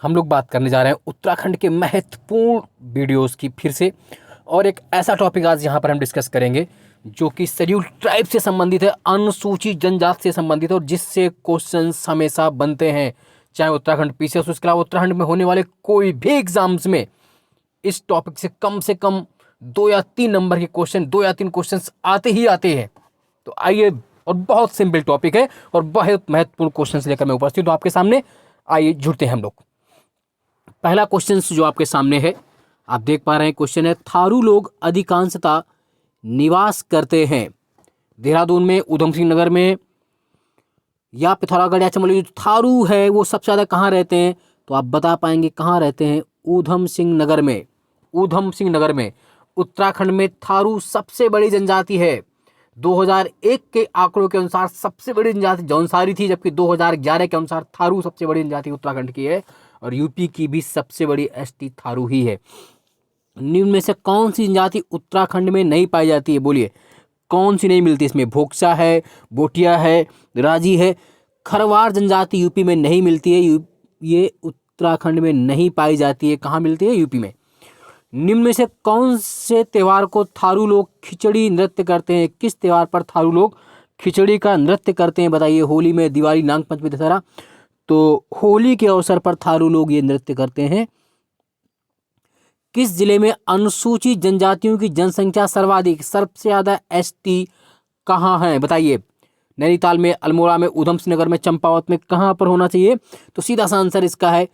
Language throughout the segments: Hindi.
हम लोग बात करने जा रहे हैं उत्तराखंड के महत्वपूर्ण वीडियोस की फिर से। और एक ऐसा टॉपिक आज यहाँ पर हम डिस्कस करेंगे जो कि शेड्यूल ट्राइब से संबंधित है, अनुसूचित जनजाति से संबंधित है, और जिससे क्वेश्चंस हमेशा बनते हैं, चाहे उत्तराखंड पीसीएस, उसके अलावा उत्तराखंड में होने वाले कोई भी एग्जाम्स में इस टॉपिक से कम 2 या 3 नंबर के क्वेश्चन, 2 या 3 क्वेश्चन आते ही आते हैं। तो आइए, और बहुत सिंपल टॉपिक है और बहुत महत्वपूर्ण क्वेश्चन लेकर मैं उपस्थित हूँ आपके सामने। आइए जुड़ते हैं हम लोग। पहला क्वेश्चन जो आपके सामने है, आप देख पा रहे हैं, क्वेश्चन है थारू लोग अधिकांशतः निवास करते हैं देहरादून में, ऊधम सिंह नगर में या पिथौरागढ़ या चमोली। जो थारू है वो सबसे ज़्यादा कहाँ रहते हैं, तो आप बता पाएंगे कहाँ रहते हैं, ऊधम सिंह नगर में। ऊधम सिंह नगर में उत्तराखंड में थारू सबसे बड़ी जनजाति है। 2001 के आंकड़ों के अनुसार सबसे बड़ी जनजाति जौनसारी थी, जबकि 2011 के अनुसार थारू सबसे बड़ी जनजाति उत्तराखंड की है, और यूपी की भी सबसे बड़ी एसटी थारू ही है। निम्न में से कौन सी जनजाति उत्तराखंड में नहीं पाई जाती है, बोलिए कौन सी नहीं मिलती इसमें? भोक्सा है, बोटिया है, राजी है। खरवार जनजाति यूपी में नहीं मिलती है, ये उत्तराखंड में नहीं पाई जाती है। कहाँ मिलती है? यूपी में। निम्न में से कौन से त्यौहार को थारू लोग खिचड़ी नृत्य करते हैं? किस त्यौहार पर थारू लोग खिचड़ी का नृत्य करते हैं, बताइए? होली में, दिवाली, नाग पंचमी, दशहरा। तो होली के अवसर पर थारू लोग ये नृत्य करते हैं। किस जिले में अनुसूचित जनजातियों की जनसंख्या सर्वाधिक, सबसे ज्यादा एसटी कहाँ है, बताइए? नैनीताल में, अल्मोड़ा में, ऊधम सिंह नगर में, चंपावत में, कहाँ पर होना चाहिए? तो सीधा सा आंसर इसका है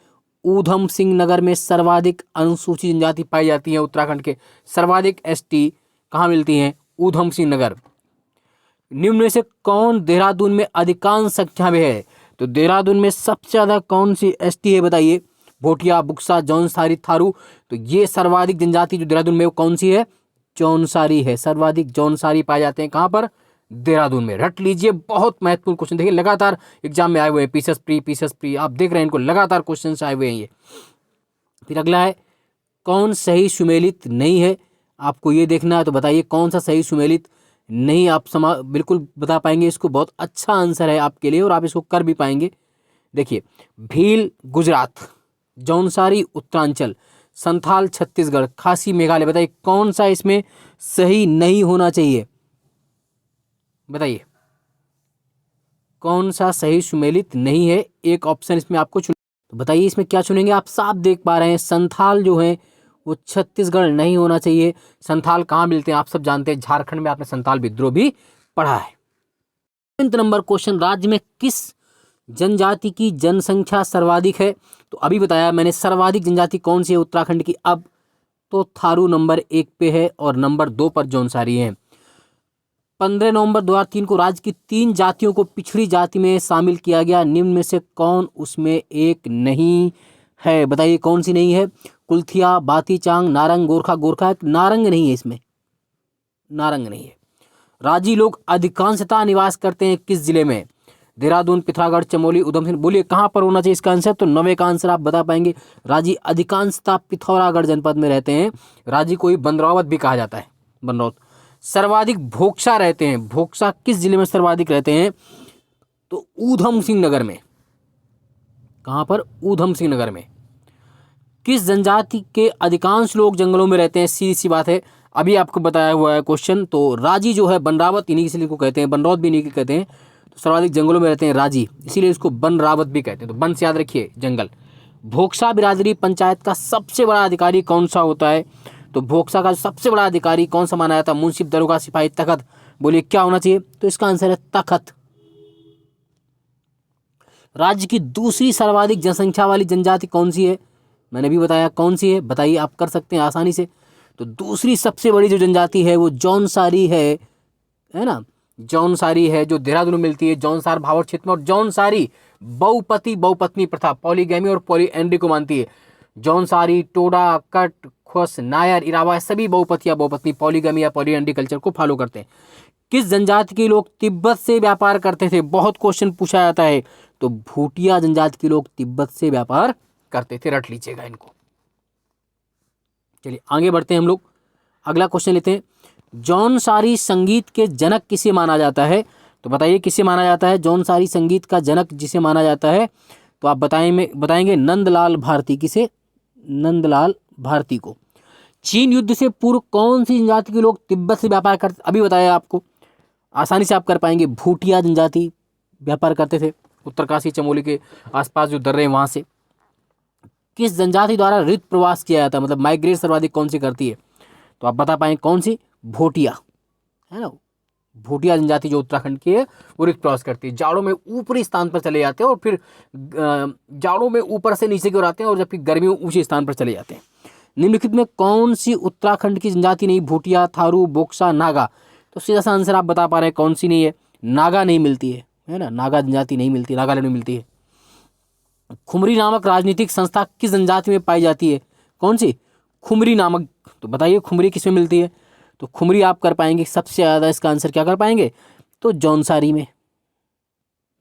ऊधम सिंह नगर में सर्वाधिक अनुसूचित जनजाति पाई जाती है। उत्तराखंड के सर्वाधिक एसटी कहाँ मिलती हैं? ऊधम सिंह नगर। निम्न में से कौन देहरादून में अधिकांश संख्या में है? तो देहरादून में सबसे ज्यादा कौन सी एसटी है, बताइए? भोटिया, बुक्सा, जौनसारी, थारू। तो ये सर्वाधिक जनजाति जो देहरादून में वो कौन सी है? जौनसारी है। सर्वाधिक जौनसारी पाए जाते हैं कहाँ पर? देहरादून में। रट लीजिए, बहुत महत्वपूर्ण क्वेश्चन। देखिए लगातार एग्जाम में आए हुए हैं, पीसीएस प्री आप देख रहे हैं, इनको लगातार क्वेश्चन आए हुए हैं ये। फिर अगला है कौन सही सुमेलित नहीं है, आपको ये देखना है। तो बताइए कौन सा सही सुमेलित नहीं, आप बिल्कुल बता पाएंगे इसको। बहुत अच्छा आंसर है आपके लिए और आप इसको कर भी पाएंगे। देखिए, भील गुजरात, जौनसारी उत्तरांचल, संथाल छत्तीसगढ़, खासी मेघालय। बताइए कौन सा इसमें सही नहीं होना चाहिए, बताइए कौन सा सही सुमेलित नहीं है? एक ऑप्शन इसमें आपको चुन, तो बताइए इसमें क्या चुनेंगे? आप साफ देख पा रहे हैं संथाल जो है वो छत्तीसगढ़ नहीं होना चाहिए। संथाल कहाँ मिलते हैं आप सब जानते हैं, झारखंड में। आपने संथाल विद्रोह भी पढ़ा है। 3 नंबर क्वेश्चन, राज्य में किस जनजाति की जनसंख्या सर्वाधिक है? तो अभी बताया मैंने सर्वाधिक जनजाति कौन सी है उत्तराखंड की। अब तो थारू नंबर 1 पे है और नंबर 2 पर जौनसारी है। 15 नवंबर 2003 को राज्य की 3 जातियों को पिछड़ी जाति में शामिल किया गया। निम्न में से कौन उसमें एक नहीं है, बताइए कौन सी नहीं है? कुल्थिया, बातीचांग, नारंग, गोरखा। गोरखा नारंग नहीं है इसमें, नारंग नहीं है। राजी लोग अधिकांशतः निवास करते हैं किस जिले में? देहरादून, पिथौरागढ़, चमोली, ऊधम सिंह। बोलिए कहाँ पर होना चाहिए इसका आंसर? तो 9वें का आंसर आप बता पाएंगे। राजी अधिकांशतः पिथौरागढ़ जनपद में रहते हैं। राजी को ही बंदरावत भी कहा जाता है, बंदरौत। सर्वाधिक भोक्सा रहते हैं, भोक्सा किस जिले में सर्वाधिक रहते हैं? तो ऊधम सिंह नगर में। कहाँ पर? ऊधम सिंह नगर में। किस जनजाति के अधिकांश लोग जंगलों में रहते हैं? सीधी सी बात है, अभी आपको बताया हुआ है क्वेश्चन। तो राजी जो है बनरावत इन्हीं इसलिए को कहते हैं, बनरौत भी इन्हीं के कहते हैं। तो सर्वाधिक जंगलों में रहते हैं राजी, इसीलिए इसको बनरावत भी कहते हैं। तो बन से याद रखिए जंगल। भोक्सा बिरादरी पंचायत का सबसे बड़ा अधिकारी कौन सा होता है? तो भोक्सा का सबसे बड़ा अधिकारी कौन सा माना जाता है? मुंसिफ, दरोगा, सिपाही, तखत। बोलिए क्या होना चाहिए? तो इसका आंसर है तखत। राज्य की दूसरी सर्वाधिक जनसंख्या वाली जनजाति कौन सी है? मैंने भी बताया कौन सी है, बताइए, आप कर सकते हैं आसानी से। तो दूसरी सबसे बड़ी जो जनजाति है वो जौनसारी है ना? जौनसारी है जो देहरादून में मिलती है, जौनसार भावर क्षेत्र में। और जौनसारी बहुपति बहुपत्नी प्रथा, पॉलीगैमी और पॉलीएंड्री को मानती है। जौनसारी, टोडा, कट, खोस, नायर, इरावा सभी बहुपति या बहुपत्नी, पॉलीगैमी या पॉलीएंड्री कल्चर को फॉलो करते हैं। किस जनजाति के लोग तिब्बत से व्यापार करते थे? बहुत क्वेश्चन पूछा जाता है। तो भूटिया जनजाति के लोग तिब्बत से व्यापार करते थे, रट लीजिएगा इनको। चलिए आगे बढ़ते हैं हम लोग, अगला क्वेश्चन लेते हैं। जौनसारी संगीत के जनक किसे माना जाता है? तो बताइए किसे माना जाता है जौनसारी संगीत का जनक जिसे माना जाता है? तो आप बताएंगे नंदलाल भारती। किसे? नंदलाल भारती को। चीन युद्ध से पूर्व कौन सी जनजाति के लोग तिब्बत से व्यापार करते? अभी बताया आपको, आसानी से आप कर पाएंगे। भूटिया जनजाति व्यापार करते थे उत्तरकाशी चमोली के आसपास जो दर्रे हैं वहां से। किस जनजाति द्वारा ऋतु प्रवास किया जाता है, मतलब माइग्रेट सर्वाधिक कौन सी करती है? तो आप बता पाएंगे कौन सी? भोटिया, है ना। भोटिया जनजाति जो उत्तराखंड की है वो ऋतु प्रवास करती है। जाड़ों में ऊपरी स्थान पर चले जाते हैं और फिर जाड़ों में ऊपर से नीचे की ओर आते हैं और जबकि गर्मियों में ऊंचे स्थान पर चले जाते हैं। निम्नलिखित में कौन सी उत्तराखंड की जनजाति नहीं? भूटिया, थारू, बोक्सा, नागा। तो सीधा सा आंसर आप बता पा रहे हैं कौन सी नहीं है? नागा नहीं मिलती है ना। नागा जनजाति नहीं मिलती, नागालैंड में मिलती है। खुमरी नामक राजनीतिक संस्था किस जनजाति में पाई जाती है? कौन सी? खुमरी नामक। तो बताइए खुमरी किसमें मिलती है? तो खुमरी आप कर पाएंगे सबसे ज़्यादा, इसका आंसर क्या कर पाएंगे? तो जौनसारी में।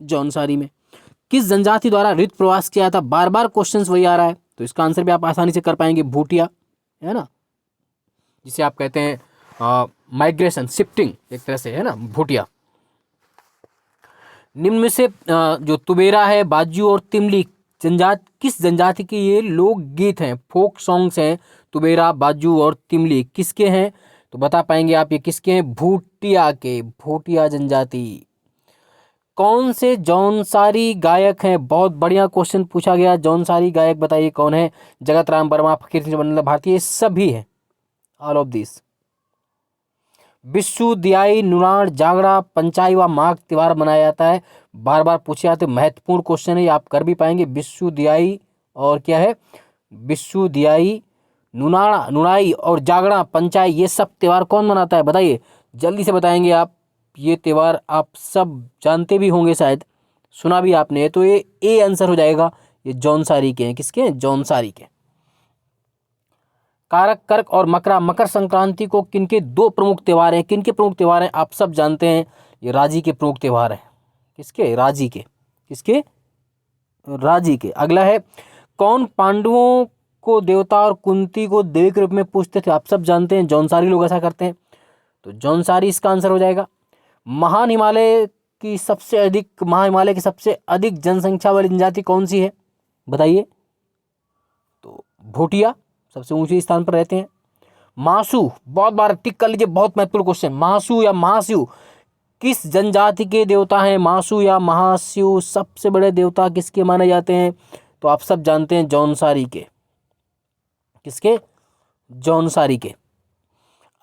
जौनसारी में। किस जनजाति द्वारा ऋतु प्रवास किया था? बार बार क्वेश्चंस वही आ रहा है, तो इसका आंसर भी आप आसानी से कर पाएंगे। भूटिया, है ना, जिसे आप कहते हैं माइग्रेशन, शिफ्टिंग एक तरह से, है ना, भूटिया। निम्न में से जो तुबेरा है, बाजू और तिमली जनजाति, किस जनजाति के ये लोकगीत हैं, फोक सॉन्ग्स हैं? तुबेरा, बाजू और तिमली किसके हैं? तो बता पाएंगे आप ये किसके हैं? भूटिया के, भूटिया जनजाति। कौन से जौनसारी गायक हैं? बहुत बढ़िया क्वेश्चन पूछा गया। जौनसारी गायक बताइए कौन है? जगत राम वर्मा, फकीर सिंह वल्लभ भारती, ये सभी है, ऑल ऑफ दिस। बिस्सू, दियाई, नुराण, जागड़ा, पंचाई व माघ त्योहार मनाया जाता है। बार बार पूछे जाते महत्वपूर्ण क्वेश्चन है, आप कर भी पाएंगे। बिस्सू, दियाई और क्या है? बिस्सू, दियाई, नुनाई और जागड़ा, पंचाई, ये सब त्योहार कौन मनाता है? बताइए, जल्दी से बताएंगे आप। ये त्योहार आप सब जानते भी होंगे, शायद सुना भी आपने। तो ये ए आंसर हो जाएगा। ये जौनसारी के हैं। किसके हैं? जौनसारी के। कारक, कर्क और मकर संक्रांति को किनके दो प्रमुख त्योहार हैं? किनके प्रमुख त्योहार हैं? आप सब जानते हैं, ये राजी के प्रमुख त्योहार हैं। किसके? राजी के। किसके? राजी के। अगला है, कौन पांडवों को देवता और कुंती को देवी के रूप में पूजते थे? आप सब जानते हैं, जौनसारी लोग ऐसा करते हैं, तो जौनसारी इसका आंसर हो जाएगा। महाहिमालय की सबसे अधिक जनसंख्या वाली जनजाति कौन सी है? बताइए। तो भूटिया सबसे ऊंचे स्थान पर रहते हैं। मासू, बहुत बार टिक कर लीजिए, बहुत महत्वपूर्ण क्वेश्चन। मासू या महाशिव किस जनजाति के देवता हैं? मासू या महाशिव सबसे बड़े देवता किसके माने जाते हैं? तो आप सब जानते हैं, जौनसारी के। किसके? जौनसारी के।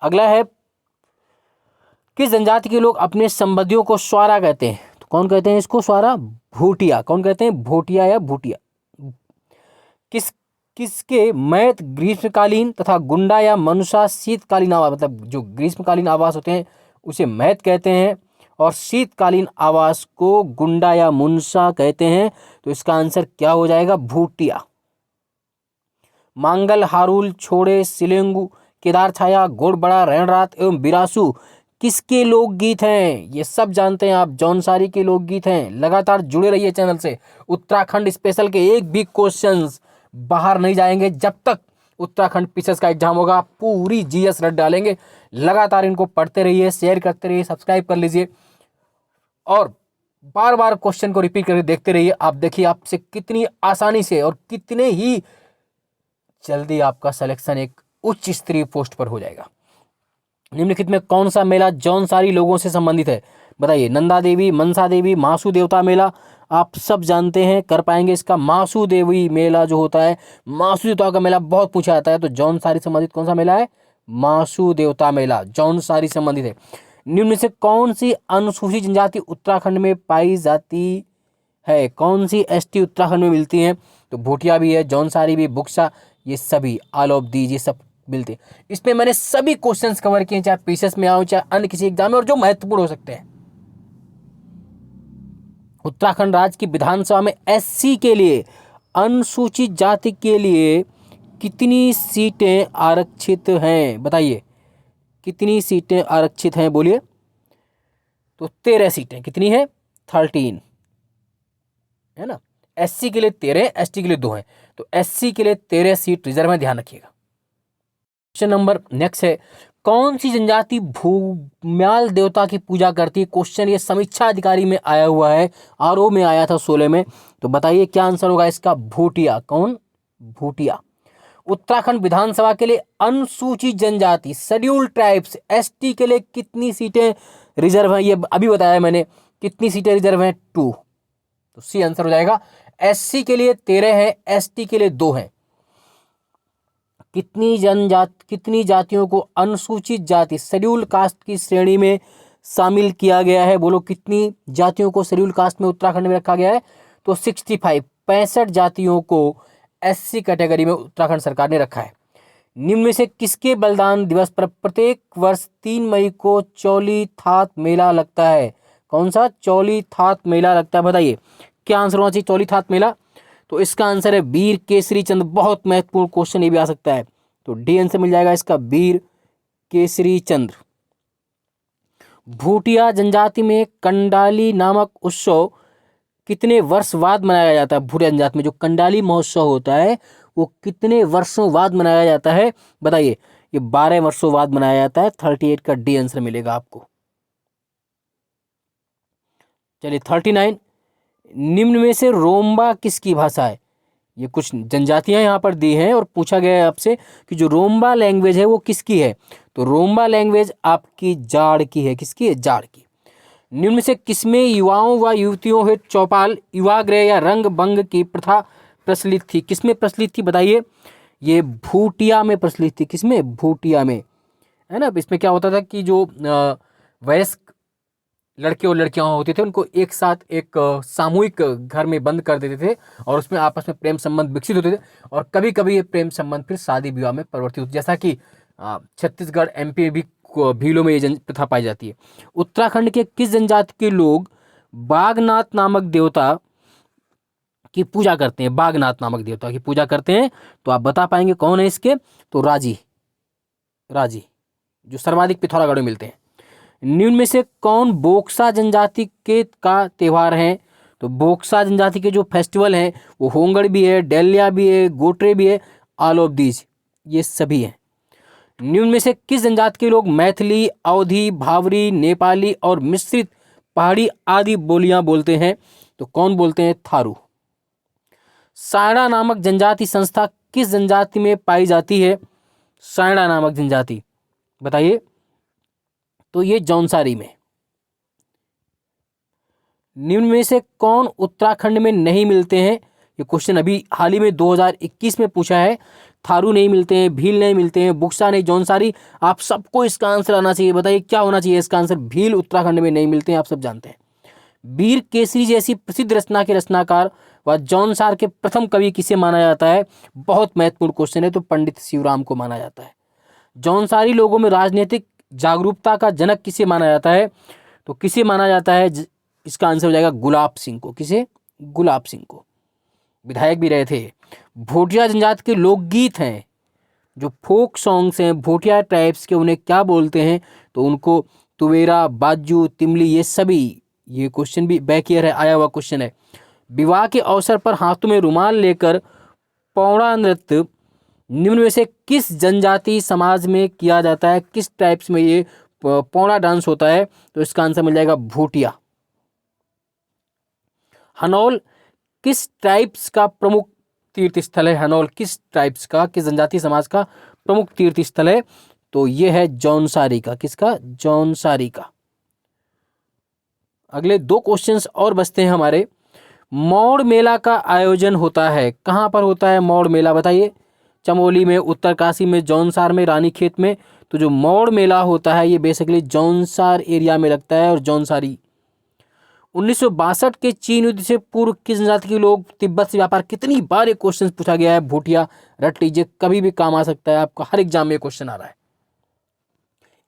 अगला है, किस जनजाति के लोग अपने संबंधियों को स्वारा कहते हैं? तो कौन कहते हैं इसको? स्वारा। भूटिया। कौन कहते हैं? भूटिया या भूटिया। किसके मैत ग्रीष्मकालीन तथा गुंडा या मनुषा शीतकालीन आवास, मतलब जो ग्रीष्मकालीन आवास होते हैं उसे मैत कहते हैं और शीतकालीन आवास को गुंडा या मुनसा कहते हैं। तो इसका आंसर क्या हो जाएगा? भूटिया। मांगल, हारुल, छोड़े, सिलेंगु, केदार छाया, गोड़बड़ा, रैणरात एवं बिरासू किसके लोकगीत हैं? ये सब जानते हैं आप, जौनसारी के लोकगीत हैं। लगातार जुड़े रहिए चैनल से। उत्तराखंड स्पेशल के एक भी क्वेश्चंस बाहर नहीं जाएंगे जब तक उत्तराखंड पीसीएस का एग्जाम होगा। पूरी जीएस रट डालेंगे। लगातार इनको पढ़ते रहिए, शेयर करते रहिए, सब्सक्राइब कर लीजिए और बार बार क्वेश्चन को रिपीट करके देखते रहिए। आप देखिए आपसे कितनी आसानी से और कितने ही जल्दी आपका सिलेक्शन एक उच्च स्तरीय पोस्ट पर हो जाएगा। निम्नलिखित में कौन सा मेला जौनसारी लोगों से संबंधित है? बताइए। नंदा देवी, मनसा देवी, मासू देवता मेला, आप सब जानते हैं, कर पाएंगे इसका। मासू देवी मेला जो होता है, मासू देवता का मेला बहुत पूछा जाता है, तो जौनसारी संबंधित कौन सा मेला है? मासू देवता मेला जौनसारी संबंधित है। निम्न में से कौन सी अनुसूचित जनजाति उत्तराखंड में पाई जाती है? कौन सी एसटी उत्तराखंड में मिलती हैं? तो भूटिया भी है, जौनसारी भी, बुक्सा, ये सभी, ऑल ऑफ दीज, ये सब मिलते हैं। इसमें मैंने सभी क्वेश्चंस कवर किए, चाहे पीसीएस में आओ चाहे अन्य किसी एग्जाम में, और जो महत्वपूर्ण हो सकते हैं। उत्तराखंड राज्य की विधानसभा में एससी के लिए, अनुसूचित जाति के लिए कितनी सीटें आरक्षित हैं? बताइए, कितनी सीटें आरक्षित हैं? बोलिए। तो 13 सीटें। कितनी है? 13, है ना। एससी के लिए 13, एसटी के लिए 2 हैं, तो एससी के लिए 13 सीट रिजर्व में, ध्यान रखिएगा। क्वेश्चन नंबर नेक्स्ट है, कौन सी जनजाति भूम्याल देवता की पूजा करती है? क्वेश्चन ये समीक्षा अधिकारी में आया हुआ है, आरओ में आया था 16 में। तो बताइए क्या आंसर होगा इसका? भूटिया। कौन? भूटिया। उत्तराखंड विधानसभा के लिए अनुसूचित जनजाति शेड्यूल ट्राइब्स एसटी के लिए कितनी सीटें रिजर्व हैं? ये अभी बताया मैंने। कितनी सीटें रिजर्व हैं? 2। तो सी आंसर हो जाएगा। एससी के लिए 13 है, एसटी के लिए 2 है। कितनी जातियों को अनुसूचित जाति शेड्यूल कास्ट की श्रेणी में शामिल किया गया है? बोलो कितनी जातियों को शेड्यूल कास्ट में उत्तराखंड में रखा गया है? तो 65 जातियों को एससी कैटेगरी में उत्तराखंड सरकार ने रखा है। निम्न में से किसके बलिदान दिवस पर प्रत्येक वर्ष 3 मई को चौली थात मेला लगता है? कौन सा? चौली थात मेला लगता है। बताइए क्या आंसर होना चाहिए चौली थात मेला? तो इसका आंसर है वीर केसरी चंद। बहुत महत्वपूर्ण क्वेश्चन ये भी आ सकता है। तो डी आंसर मिल जाएगा इसका, वीर केसरी चंद्र। भूटिया जनजाति में कंडाली नामक उत्सव कितने वर्ष बाद मनाया जाता है? भूटिया जनजाति में जो कंडाली महोत्सव होता है वो कितने वर्षों बाद मनाया जाता है? बताइए। ये 12 वर्षों बाद मनाया जाता है। 38 का डी आंसर मिलेगा आपको। चलिए 39, निम्न में से रोम्बा किसकी भाषा है? ये कुछ जनजातियां यहाँ पर दी हैं और पूछा गया है आपसे कि जो रोम्बा लैंग्वेज है वो किसकी है? तो रोम्बा लैंग्वेज आपकी जाड़ की है। किसकी है? जाड़ की। निम्न में से किसमें युवाओं व युवतियों हेतु चौपाल, युवागृह या रंग भंग की प्रथा प्रचलित थी? किसमें प्रचलित थी? बताइए। ये भूटिया में प्रचलित थी। किसमें? भूटिया में, है ना। इसमें क्या होता था कि जो वयस्क लड़के और लड़कियां होते थे उनको एक साथ एक सामूहिक घर में बंद कर देते थे और उसमें आपस में प्रेम संबंध विकसित होते थे और कभी कभी ये प्रेम संबंध फिर शादी विवाह में परिवर्तित होते, जैसा कि छत्तीसगढ़ एमपी में भी भीलों में ये प्रथा पाई जाती है। उत्तराखंड के किस जनजाति के लोग बागनाथ नामक देवता की पूजा करते हैं? बागनाथ नामक देवता की पूजा करते हैं। तो आप बता पाएंगे कौन है इसके? तो राजी जो सर्वाधिक पिथौरागढ़ में मिलते हैं। निम्न में से कौन बोक्सा जनजाति के का त्योहार है? तो बोक्सा जनजाति के जो फेस्टिवल हैं वो होंगड़ भी है, डेलिया भी है, गोटरे भी है, ऑल ऑफ दीज ये सभी हैं। निम्न में से किस जनजाति के लोग मैथिली, अवधी, भावरी, नेपाली और मिश्रित पहाड़ी आदि बोलियां बोलते हैं? तो कौन बोलते हैं? थारू। सायणा नामक जनजाति संस्था किस जनजाति में पाई जाती है? सायणा नामक जनजाति, बताइए। तो ये जौनसारी में। निम्न में से कौन उत्तराखंड में नहीं मिलते हैं? ये क्वेश्चन अभी हाल ही में 2021 में पूछा है। थारू नहीं मिलते हैं, भील नहीं मिलते हैं, बुक्सा नहीं, जौनसारी। आप सबको इसका आंसर आना चाहिए। बताइए क्या होना चाहिए इसका आंसर? भील उत्तराखंड में नहीं मिलते हैं, आप सब जानते हैं। वीर केसरी जैसी प्रसिद्ध रचना के रचनाकार व जौनसार के प्रथम कवि किसे माना जाता है? बहुत महत्वपूर्ण क्वेश्चन है। तो पंडित शिवराम को माना जाता है। जौनसारी लोगों में राजनीतिक जागरूकता का जनक किसे माना जाता है? तो किसे माना जाता है? इसका आंसर हो जाएगा गुलाब सिंह को। किसे? गुलाब सिंह को। विधायक भी रहे थे। भोटिया जनजाति के लोकगीत हैं, जो फोक सॉन्ग्स हैं भोटिया ट्राइब्स के, उन्हें क्या बोलते हैं? तो उनको तुवेरा, बाजू, तिमली, ये सभी। ये क्वेश्चन भी बैक ईयर है, आया हुआ क्वेश्चन है। विवाह के अवसर पर हाथों में रुमाल लेकर पौड़ा नृत्य निम्न में से किस जनजाति समाज में किया जाता है? किस टाइप्स में ये पौड़ा डांस होता है? तो इसका आंसर मिल जाएगा भूटिया। हनौल किस ट्राइब्स का प्रमुख तीर्थ स्थल है? हनौल किस ट्राइब्स का, किस जनजाति समाज का प्रमुख तीर्थ स्थल है? तो ये है जौनसारी का। किसका? जौनसारी का। अगले 2 क्वेश्चंस और बचते हैं हमारे। मौड़ मेला का आयोजन होता है, कहाँ पर होता है मौड़ मेला? बताइए। चमोली में, उत्तरकाशी में, जौनसार में, रानीखेत में। तो जो मौड़ मेला होता है ये बेसिकली जौनसार एरिया में लगता है और जौनसारी। 1962 के चीन युद्ध से पूर्व किस जनजाति के लोग तिब्बत से व्यापार? कितनी बार ये क्वेश्चन पूछा गया है। भूटिया रट लीजिए, कभी भी काम आ सकता है आपका, हर एग्जाम में क्वेश्चन आ रहा है।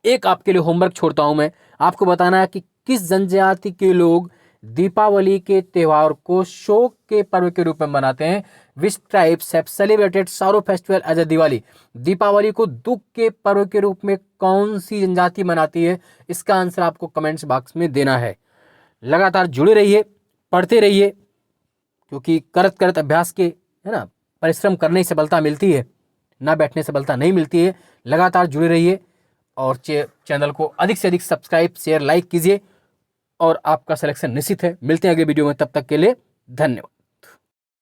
एक आपके लिए होमवर्क छोड़ता हूं मैं, आपको बताना है कि किस जनजाति के लोग दीपावली के त्योहार को शोक के पर्व के रूप में मनाते हैं? Which tribes have celebrated sorrow festival as a Diwali? Deepawali को दुख के पर्व के रूप में कौन सी जनजाति मनाती है? इसका आंसर आपको कमेंट्स बॉक्स में देना है। लगातार जुड़े रहिए, पढ़ते रहिए, क्योंकि करत करत अभ्यास के, है ना, परिश्रम करने से सफलता मिलती है, ना बैठने से सफलता नहीं मिलती है। लगातार जुड़े रहिए और चैनल को अधिक से अधिक सब्सक्राइब, शेयर, लाइक कीजिए और आपका सिलेक्शन निश्चित है। मिलते हैं अगले वीडियो में, तब तक के लिए धन्यवाद।